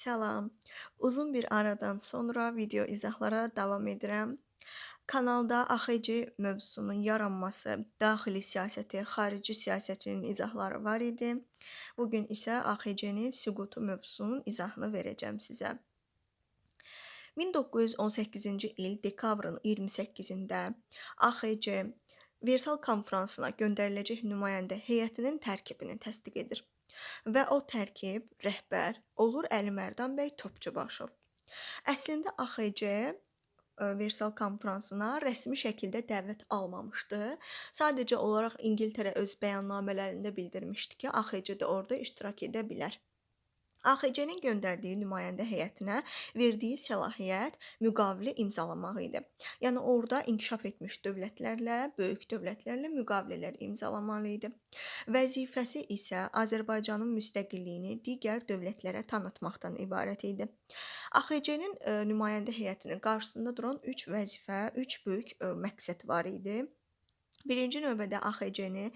Salam. Uzun bir aradan sonra video izahlara davam edirəm. Kanalda AXC mövzusunun yaranması, daxili siyasəti, xarici siyasətinin izahları var idi. Bu gün isə AXC-nin süqutu mövzusunun izahını verəcəm sizə. 1918-ci il dekabrın 28-də AXC Versal konfransına göndəriləcək nümayəndə heyətinin tərkibini təsdiq edir və o tərkib, rəhbər olur Əlimərdan bəy Topçubaşov. Əslində AXC Versal konfransına rəsmi şəkildə dəvət almamışdı. Sadəcə olaraq İngiltərə öz bəyannamələrində bildirmişdi ki, AXC də orada iştirak edə bilər. AXC-nin göndərdiyi nümayəndə heyətinə verdiyi səlahiyyət müqavili imzalamaq idi. Yəni orada inkişaf etmiş dövlətlərlə, böyük dövlətlərlə müqavilələr imzalamalı idi. Vəzifəsi isə Azərbaycanın müstəqilliyini digər dövlətlərə tanıtmaqdan ibarət idi. AXC-nin nümayəndə heyətinin qarşısında duran 3 vəzifə, 3 böyük məqsəd var idi. Birinci növbədə AXC-ni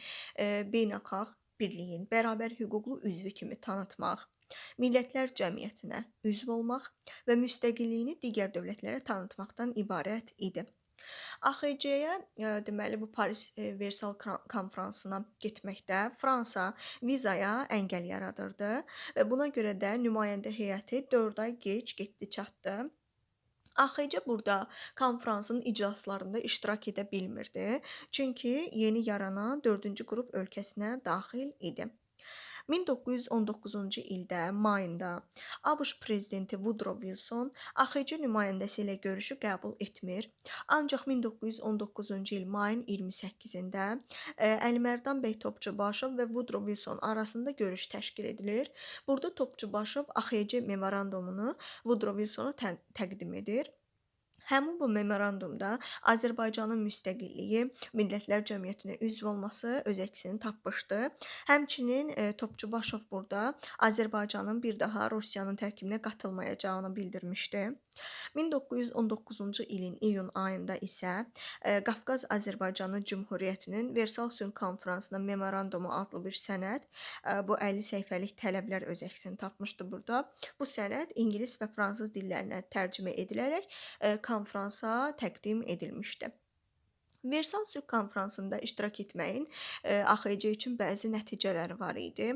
beynəlxalq birliyin bərabər hüquqlu üzvü kimi tanıtmaq, Millətlər Cəmiyyətinə üzv olmaq və müstəqilliyini digər dövlətlərə tanıtmaqdan ibarət idi. AXC-yə deməli bu Paris Versal konfransına getməkdə Fransa vizaya əngəl yaradırdı və buna görə də nümayəndə heyəti 4 ay gec getdi çatdı. AXC burada konfransın iclaslarında iştirak edə bilmirdi, çünki yeni yaranan 4-cü qrup ölkəsinə daxil idi. 1919-cu ildə mayında ABŞ prezidenti Woodrow Wilson AXC nümayəndəsi ilə görüşü qəbul etmir. Ancaq 1919-cu il mayın 28-də Əlimərdan bəy Topçubaşov və Woodrow Wilson arasında görüş təşkil edilir. Burada Topçubaşov AXC memorandumunu Woodrow Wilsona təqdim edir. Həmin bu memorandumda Azərbaycanın müstəqilliyi, Millətlər Cəmiyyətinə üzv olması öz əksini tapmışdı. Həmçinin Topçubaşov burada Azərbaycanın bir daha Rusiyanın tərkibinə qatılmayacağını bildirmişdi. 1919-cu ilin iyun ayında isə Qafqaz Azərbaycanı Cümhuriyyətinin Versal sülh konfransına memorandumu adlı bir sənəd, bu 50 səhifəlik tələblər öz əksini tapmışdı burada. Bu sənəd ingilis və fransız dillərinə tərcümə edilərək konfransa təqdim edilmişdi. Versal sülh konfransında iştirak etməyin AXC üçün bəzi nəticələri var idi.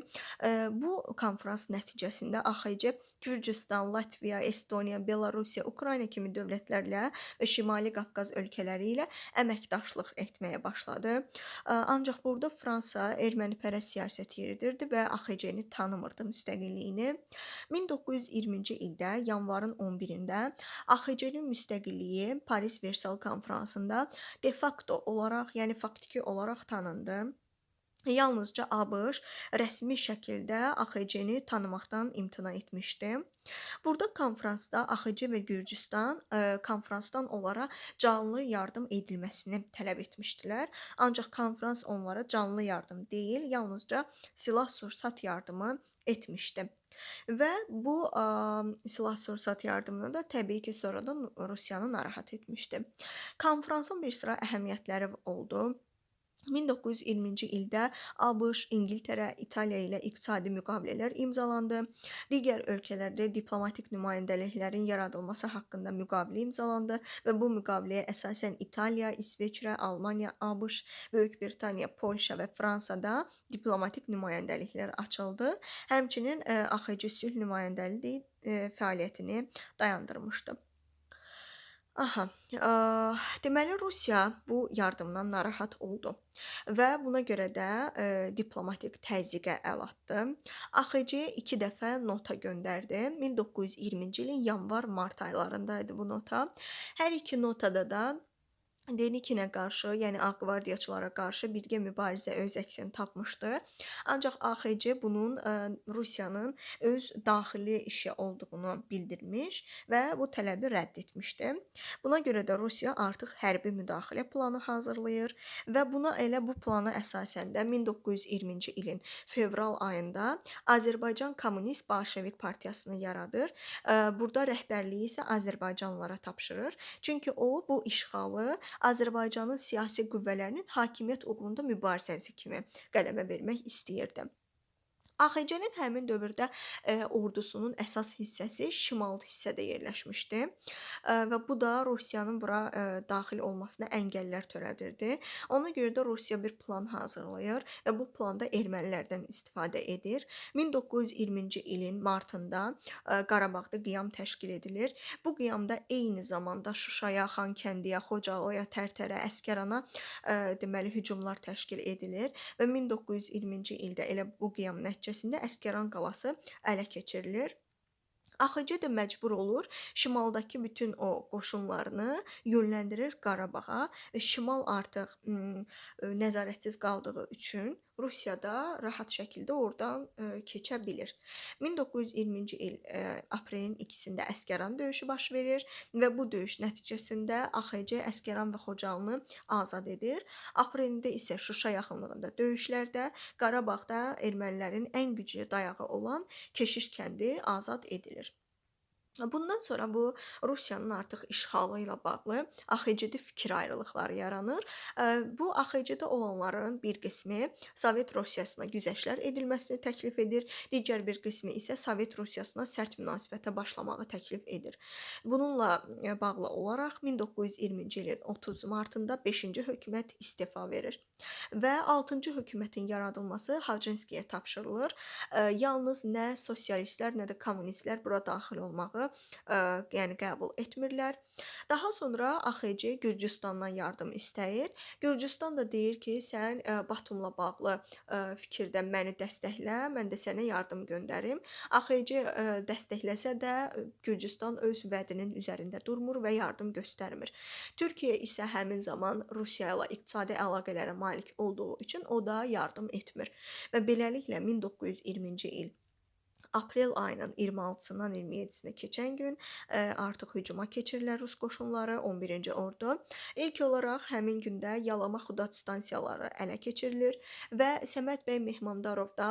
Bu konfrans nəticəsində AXC Gürcüstan, Latviya, Estoniya, Belarusiya, Ukrayna kimi dövlətlərlə və Şimali Qafqaz ölkələri ilə əməkdaşlıq etməyə başladı. Ancaq burada Fransa ermənipərəst siyasət yeridirdi və AXC-ni tanımırdı müstəqilliyini. 1920-ci ildə yanvarın 11-də AXC-nin müstəqilliyi Paris Versal konfransında de facto olaraq, yəni faktiki olaraq tanındı. Yalnızca ABŞ rəsmi şəkildə AXC-ni tanımaqdan imtina etmişdi. Burada konfransda AXC və Gürcüstan konfransdan onlara canlı yardım edilməsini tələb etmişdilər. Ancaq konfrans onlara canlı yardım deyil, yalnızca silah-sursat yardımı etmişdi. Və bu silah-sursat yardımını da təbii ki, sonradan Rusiyanı narahat etmişdi. Konfransın bir sıra əhəmiyyətləri oldu. 1920-ci ildə ABŞ, İngiltərə, İtaliya ilə iqtisadi müqavilələr imzalandı. Digər ölkələrdə diplomatik nümayəndəliklərin yaradılması haqqında müqavilə imzalandı və bu müqaviləyə əsasən İtaliya, İsveçrə, Almaniya, ABŞ, Böyük Britaniya, Polşa və Fransada diplomatik nümayəndəliklər açıldı. Həmçinin AXC sülh nümayəndəliyi fəaliyyətini dayandırmışdı. Deməli Rusiya bu yardımdan narahat oldu və buna görə də diplomatik təzyiqə əl atdı. AXC 2 dəfə nota göndərdi. 1920-ci ilin yanvar-mart aylarında idi bu nota. Hər iki notada da Denikinə qarşı, yəni Ağ Qvardiyaçılara qarşı birgə mübarizə öz əksini tapmışdı. Ancaq AXC bunun Rusiyanın öz daxili işi olduğunu bildirmiş və bu tələbi rədd etmişdi. Buna görə də Rusiya artıq hərbi müdaxilə planı hazırlayır və buna elə bu plana əsasən də 1920-ci ilin fevral ayında Azərbaycan Kommunist Bolşevik Partiyasını yaradır. Burada rəhbərliyi isə Azərbaycanlılara tapşırır. Çünki o bu işğalı Azərbaycanın siyasi qüvvələrinin hakimiyyət uğrunda mübarizəsi kimi qələbə vermək istəyirdi. AXC-nin həmin dövrdə, ordusunun əsas hissəsi şimal hissədə yerləşmişdi, və bu da Rusiyanın bura, daxil olmasına əngəllər törədirdi. Ona görə də Rusiya bir plan hazırlayır və bu planda ermənilərdən istifadə edir. 1920-ci ilin martında, Qarabağda qiyam təşkil edilir. Bu qiyamda eyni zamanda Şuşaya, Xankəndiyə, Xocalıya, Tərtərə, Əsgərana, deməli hücumlar təşkil edilir və 1920-ci ildə elə bu qiyam nəticəsində Əsgəran qalası ələ keçirilir. AXC də məcbur olur, şimaldakı bütün o qoşunlarını yönləndirir Qarabağa və şimal artıq, nəzarətsiz qaldığı üçün Rusiya da rahat şəkildə oradan, keçə bilir. 1920-ci il, aprelin 2-də Əsgəran döyüşü baş verir və bu döyüş nəticəsində AXC Əsgəran və Xocalını azad edir. Aprelində isə Şuşa yaxınlığında döyüşlərdə Qarabağda ermənilərin ən güclü dayağı olan Keşiş kəndi azad edilir. Bundan sonra bu Rusiyanın artıq işğalı ilə bağlı AXC-də fikir ayrılıqları yaranır. Bu AXC-də olanların bir qismi Sovet Rusiyasına güzəştlər edilməsini təklif edir, digər bir qismi isə Sovet Rusiyasına sərt münasibətə başlamağı təklif edir. Bununla, bağlı olaraq 1920-ci ilin 30 martında 5-ci hökumət istefa verir və 6-cı hökumətin yaradılması Hacınskiyə tapşırılır. Yalnız nə sosialistlər, nə də kommunistlər bura daxil olmağı, yəni qəbul etmirlər. Daha sonra AXC Gürcüstandan yardım istəyir. Gürcüstan da deyir ki, sən, Batumla bağlı, fikirdə məni dəstəklə, mən də sənə yardım göndərim. AXC, dəstəkləsə də, Gürcüstan öz vədinin üzərində durmur və yardım göstərmir. Türkiyə isə həmin zaman Rusiya ilə iqtisadi əlaqələrə malik olduğu üçün o da yardım etmir və beləliklə 1920-ci il aprel ayının 26-sından 27-sinə keçən gün, artıq hücuma keçirlər rus qoşunları, 11-ci ordu. İlk olaraq həmin gündə Yalama Xudat stansiyaları ələ keçirilir və Səməd bəy Mehmandarov da,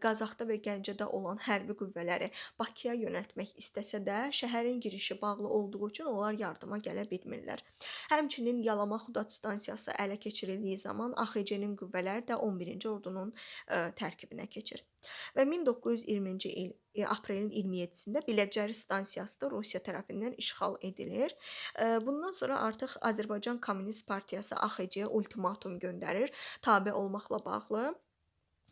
Qazaxda və Gəncədə olan hərbi qüvvələri Bakıya yönəltmək istəsə də, şəhərin girişi bağlı olduğu üçün onlar yardıma gələ bilmirlər. Həmçinin Yalama Xudat stansiyası ələ keçirildiyi zaman AXC-nin qüvvələri də 11-ci ordunun, tərkibinə keçir. Və 1920-ci il aprelin 27-sində Biləcəri stansiyası da Rusiya tərəfindən işğal edilir. Bundan sonra artıq Azərbaycan Kommunist Partiyası AXC-yə ultimatum göndərir tabe olmaqla bağlı.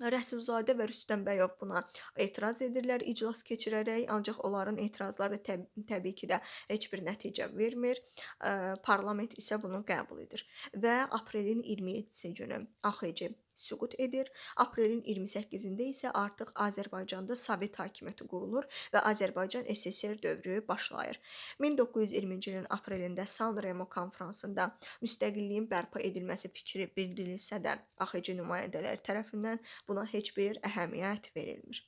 Rəsulzadə və Rüstəmbəyov buna etiraz edirlər iclas keçirərək, ancaq onların etirazları təbii ki də heç bir nəticə vermir. Parlament isə bunu qəbul edir və aprelin 27-si günü AXC süqut edir. Aprelin 28-də isə artıq Azərbaycanda Sovet hakimiyyəti qurulur və Azərbaycan SSR dövrü başlayır. 1920-ci ilin aprelində San Remo konfransında müstəqilliyin bərpa edilməsi fikri bildirilsə də AXC nümayəndələri tərəfindən buna heç bir əhəmiyyət verilmir.